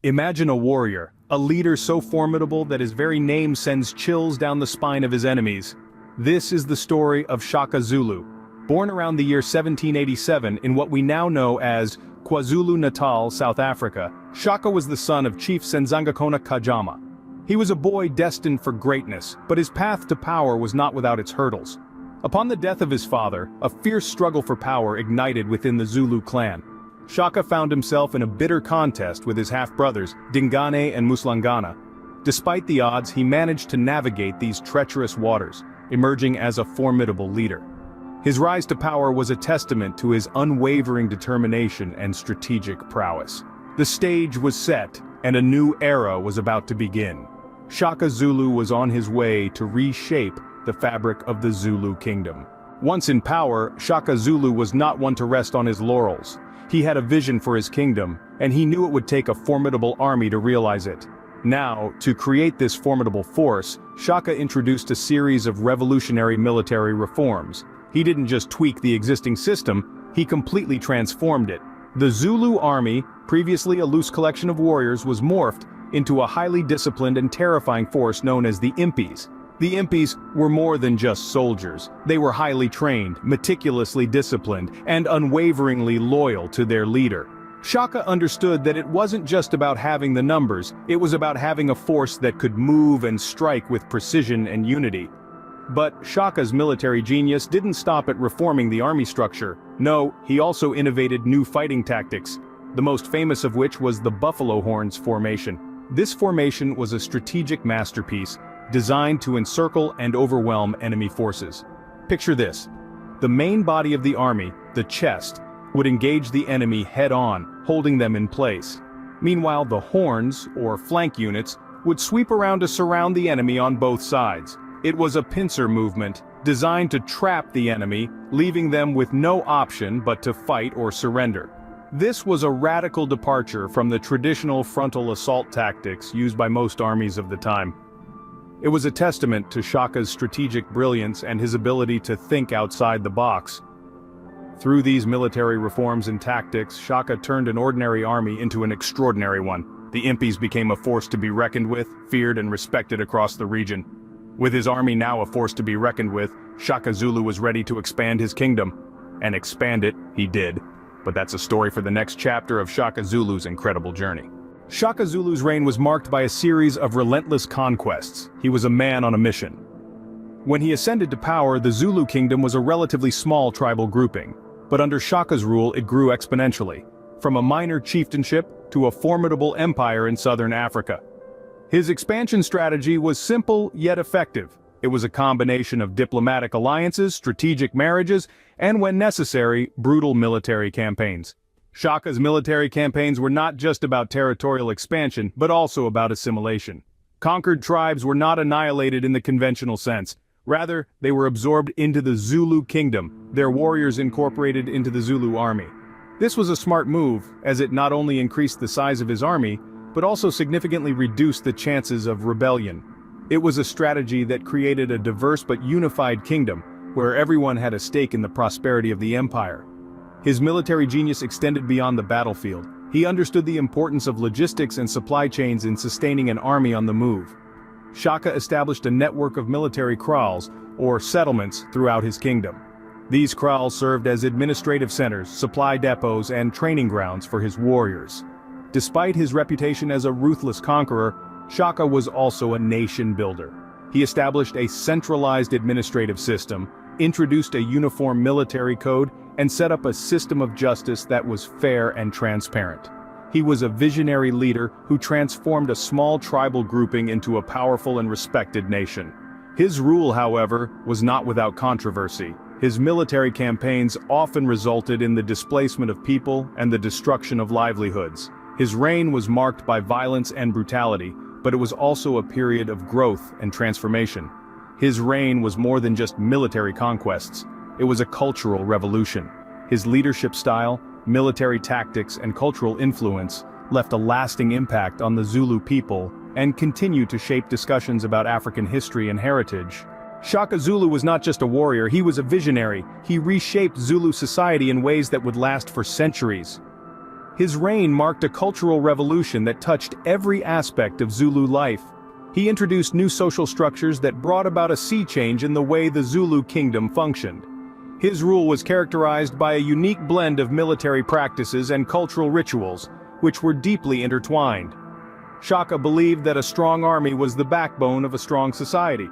Imagine a warrior, a leader so formidable that his very name sends chills down the spine of his enemies. This is the story of Shaka Zulu. Born around the year 1787 in what we now know as KwaZulu-Natal, South Africa, Shaka was the son of Chief Senzangakona Kajama. He was a boy destined for greatness, but his path to power was not without its hurdles. Upon the death of his father, a fierce struggle for power ignited within the Zulu clan. Shaka found himself in a bitter contest with his half-brothers, Dingane and Muslangana. Despite the odds, he managed to navigate these treacherous waters, emerging as a formidable leader. His rise to power was a testament to his unwavering determination and strategic prowess. The stage was set, and a new era was about to begin. Shaka Zulu was on his way to reshape the fabric of the Zulu kingdom. Once in power, Shaka Zulu was not one to rest on his laurels. He had a vision for his kingdom, and he knew it would take a formidable army to realize it. Now, to create this formidable force, Shaka introduced a series of revolutionary military reforms. He didn't just tweak the existing system, he completely transformed it. The Zulu army, previously a loose collection of warriors, was morphed into a highly disciplined and terrifying force known as the Impis. The Impis were more than just soldiers. They were highly trained, meticulously disciplined, and unwaveringly loyal to their leader. Shaka understood that it wasn't just about having the numbers, it was about having a force that could move and strike with precision and unity. But Shaka's military genius didn't stop at reforming the army structure. No, he also innovated new fighting tactics, the most famous of which was the buffalo horns formation. This formation was a strategic masterpiece, designed to encircle and overwhelm enemy forces. Picture this. The main body of the army, the chest, would engage the enemy head-on, holding them in place. Meanwhile, the horns, or flank units, would sweep around to surround the enemy on both sides. It was a pincer movement, designed to trap the enemy, leaving them with no option but to fight or surrender. This was a radical departure from the traditional frontal assault tactics used by most armies of the time. It was a testament to Shaka's strategic brilliance and his ability to think outside the box. Through these military reforms and tactics, Shaka turned an ordinary army into an extraordinary one. The Impis became a force to be reckoned with, feared and respected across the region. With his army now a force to be reckoned with, Shaka Zulu was ready to expand his kingdom. And expand it, he did. But that's a story for the next chapter of Shaka Zulu's incredible journey. Shaka Zulu's reign was marked by a series of relentless conquests. He was a man on a mission. When he ascended to power, the Zulu kingdom was a relatively small tribal grouping. But under Shaka's rule, it grew exponentially, from a minor chieftainship to a formidable empire in southern Africa. His expansion strategy was simple yet effective. It was a combination of diplomatic alliances, strategic marriages, and when necessary, brutal military campaigns. Shaka's military campaigns were not just about territorial expansion, but also about assimilation. Conquered tribes were not annihilated in the conventional sense. Rather, they were absorbed into the Zulu kingdom, their warriors incorporated into the Zulu army. This was a smart move, as it not only increased the size of his army, but also significantly reduced the chances of rebellion. It was a strategy that created a diverse but unified kingdom, where everyone had a stake in the prosperity of the empire. His military genius extended beyond the battlefield. He understood the importance of logistics and supply chains in sustaining an army on the move. Shaka established a network of military kraals, or settlements, throughout his kingdom. These kraals served as administrative centers, supply depots, and training grounds for his warriors. Despite his reputation as a ruthless conqueror, Shaka was also a nation builder. He established a centralized administrative system, introduced a uniform military code, and set up a system of justice that was fair and transparent. He was a visionary leader who transformed a small tribal grouping into a powerful and respected nation. His rule, however, was not without controversy. His military campaigns often resulted in the displacement of people and the destruction of livelihoods. His reign was marked by violence and brutality, but it was also a period of growth and transformation. His reign was more than just military conquests. It was a cultural revolution. His leadership style, military tactics, and cultural influence left a lasting impact on the Zulu people and continue to shape discussions about African history and heritage. Shaka Zulu was not just a warrior, he was a visionary. He reshaped Zulu society in ways that would last for centuries. His reign marked a cultural revolution that touched every aspect of Zulu life. He introduced new social structures that brought about a sea change in the way the Zulu kingdom functioned. His rule was characterized by a unique blend of military practices and cultural rituals, which were deeply intertwined. Shaka believed that a strong army was the backbone of a strong society.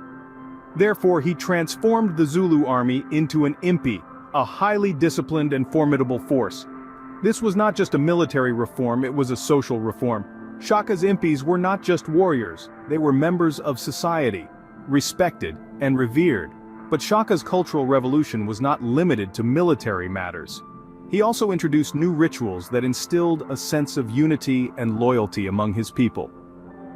Therefore, he transformed the Zulu army into an impi, a highly disciplined and formidable force. This was not just a military reform, it was a social reform. Shaka's impis were not just warriors, they were members of society, respected and revered. But Shaka's cultural revolution was not limited to military matters. He also introduced new rituals that instilled a sense of unity and loyalty among his people.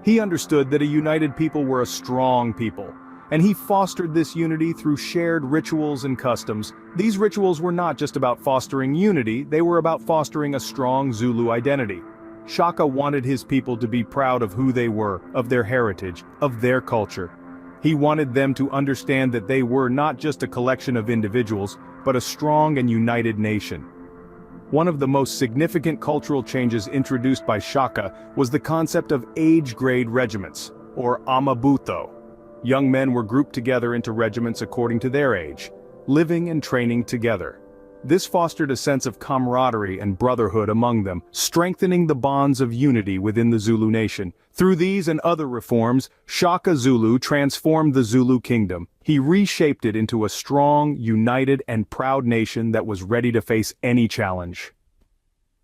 He understood that a united people were a strong people, and he fostered this unity through shared rituals and customs. These rituals were not just about fostering unity, they were about fostering a strong Zulu identity. Shaka wanted his people to be proud of who they were, of their heritage, of their culture. He wanted them to understand that they were not just a collection of individuals, but a strong and united nation. One of the most significant cultural changes introduced by Shaka was the concept of age-grade regiments, or amabuto. Young men were grouped together into regiments according to their age, living and training together. This fostered a sense of camaraderie and brotherhood among them, strengthening the bonds of unity within the Zulu nation. Through these and other reforms, Shaka Zulu transformed the Zulu kingdom. He reshaped it into a strong, united, and proud nation that was ready to face any challenge.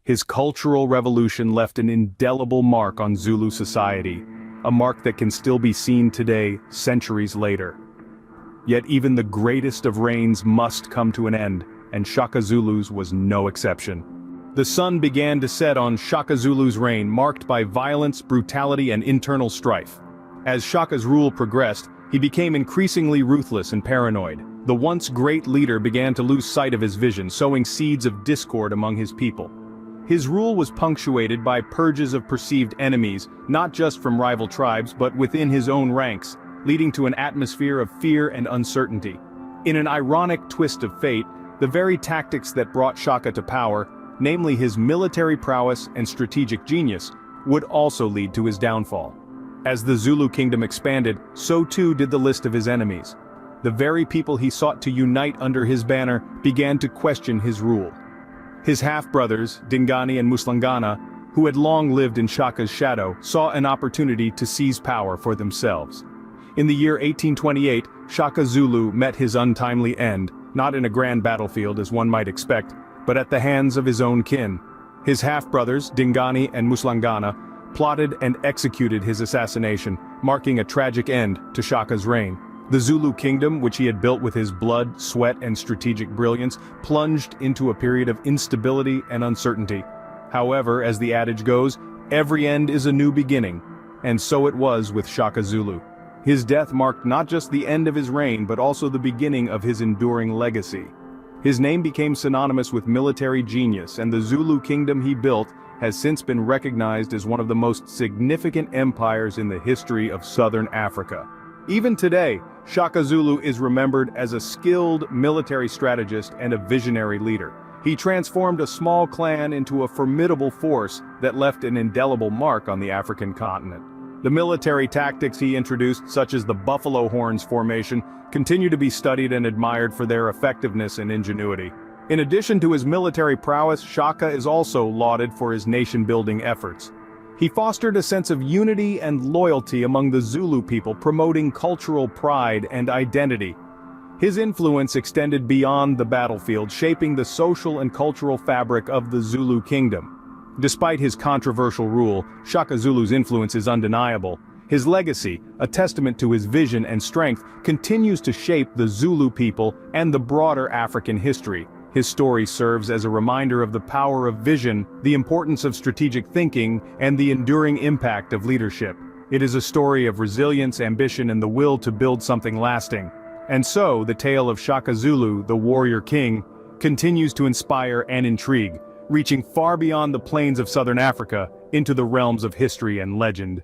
His cultural revolution left an indelible mark on Zulu society, a mark that can still be seen today, centuries later. Yet even the greatest of reigns must come to an end, and Shaka Zulu's was no exception. The sun began to set on Shaka Zulu's reign, marked by violence, brutality, and internal strife. As Shaka's rule progressed, he became increasingly ruthless and paranoid. The once great leader began to lose sight of his vision, sowing seeds of discord among his people. His rule was punctuated by purges of perceived enemies, not just from rival tribes but within his own ranks, leading to an atmosphere of fear and uncertainty. In an ironic twist of fate, the very tactics that brought Shaka to power, namely his military prowess and strategic genius, would also lead to his downfall. As the Zulu kingdom expanded, so too did the list of his enemies. The very people he sought to unite under his banner began to question his rule. His half-brothers, Dingani and Muslangana, who had long lived in Shaka's shadow, saw an opportunity to seize power for themselves. In the year 1828, Shaka Zulu met his untimely end, not in a grand battlefield as one might expect, but at the hands of his own kin. His half-brothers, Dingani and Muslangana, plotted and executed his assassination, marking a tragic end to Shaka's reign. The Zulu kingdom, which he had built with his blood, sweat, and strategic brilliance, plunged into a period of instability and uncertainty. However, as the adage goes, every end is a new beginning, and so it was with Shaka Zulu. His death marked not just the end of his reign but also the beginning of his enduring legacy. His name became synonymous with military genius, and the Zulu kingdom he built has since been recognized as one of the most significant empires in the history of southern Africa. Even today, Shaka Zulu is remembered as a skilled military strategist and a visionary leader. He transformed a small clan into a formidable force that left an indelible mark on the African continent. The military tactics he introduced, such as the buffalo horns formation, continue to be studied and admired for their effectiveness and ingenuity. In addition to his military prowess, Shaka is also lauded for his nation-building efforts. He fostered a sense of unity and loyalty among the Zulu people, promoting cultural pride and identity. His influence extended beyond the battlefield, shaping the social and cultural fabric of the Zulu kingdom. Despite his controversial rule, Shaka Zulu's influence is undeniable. His legacy, a testament to his vision and strength, continues to shape the Zulu people and the broader African history. His story serves as a reminder of the power of vision, the importance of strategic thinking, and the enduring impact of leadership. It is a story of resilience, ambition, and the will to build something lasting. And so, the tale of Shaka Zulu, the warrior king, continues to inspire and intrigue, reaching far beyond the plains of southern Africa into the realms of history and legend.